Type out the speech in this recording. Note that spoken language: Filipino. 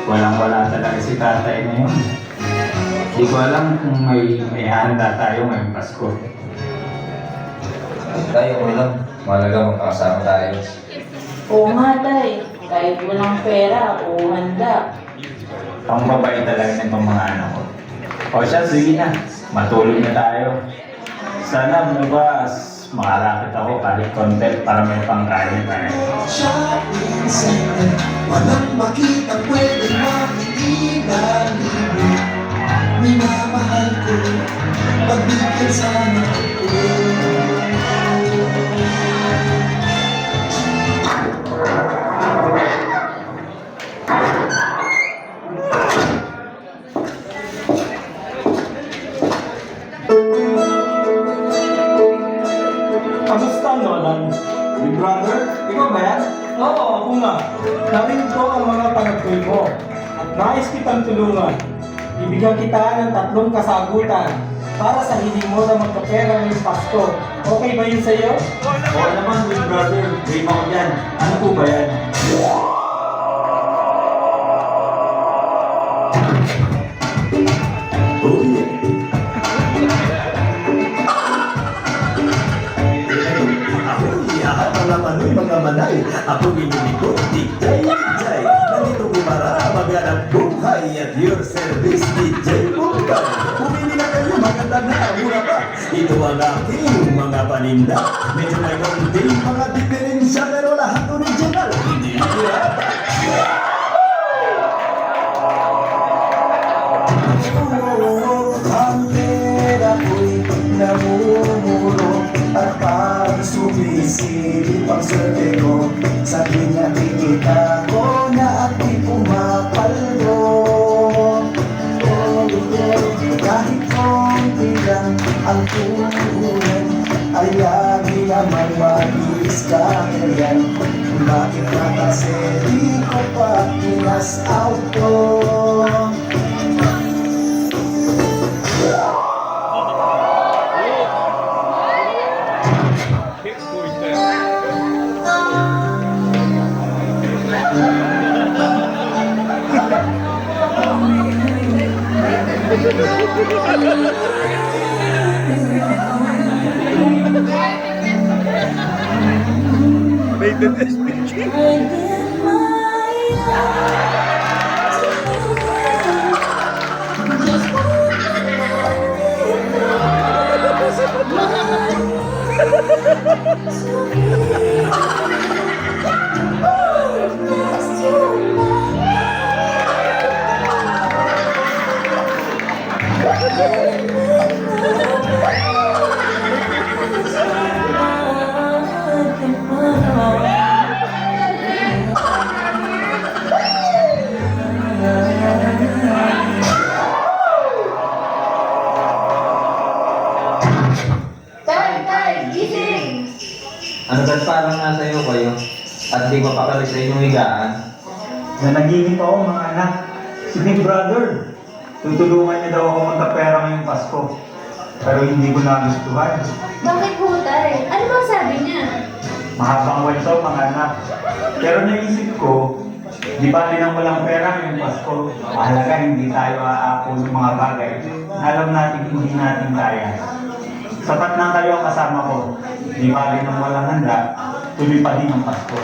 Walang-wala talaga si tatay ngayon. Hindi ko alam kung may handa tayo ngayong Pasko. Tayo, okay lang. Mahalaga magkakasama tayo. Oo nga, tay. Kahit walang pera o handa. Ang babae talaga ng mga anak ko. O siya, sige na. Matulog na tayo. Sana bukas makarakit ako kahit konti para may pangkain tayo. Shopping center, walang makita pwede makikilan. Minamahal ko, pagbigyan sana ako. Kamusta, Nolan? Big brother? Ikaw ba yan? Oo, ako nga. Narinig ko ang mga panagkoy mo at nais kitang tulungan. Bibigyan kita ng 3 kasagutan para sa hiling mo na magkapera ngayong Pasko. Okay ba yun sa'yo? Oo naman, big brother. Dream ako yan. Ano po ba yan? Oh yeah. Ahoy, lahat ng lamanoy mga manay. Ako inimikot, DJ Jai. Nandito kumara, maghanap buhay at your service, DJ Bumbay. Pumili na kayo, maganda na, mura pa. Ito ang aking mga paninda. Medyo may konting mga diferensya, pero lahat original. Hindi pirata. Ang pera ko'y namumuro at pag sumisilip ang swerte ko, sa pinakikita ko na at di pumapaldo. Kahit konti lang ang tuhunan, ay lagi namang mag-i-scatter yan. Bakit na kasi di ko pa pinas auto? Ano ba't parang nasa iyo kayo? At di pa pakalis sa inyong higaan? Nanaginip ako mga anak. Si Big Brother, tutulungan niya daw ako magkapera ngayong Pasko. Pero hindi ko nagustuhan. Bakit po, tay? Ano bang sabi niya? Mahabang kwento mga anak. Pero naisip ko, di ba rin ang walang pera ngayong Pasko? Mahalaga hindi tayo aako ng mga bagay. Alam natin hindi natin kaya. Sapat na kayo ang kasama ko. Di ba rin ang walang handa, tuloy pa din ang Pasko.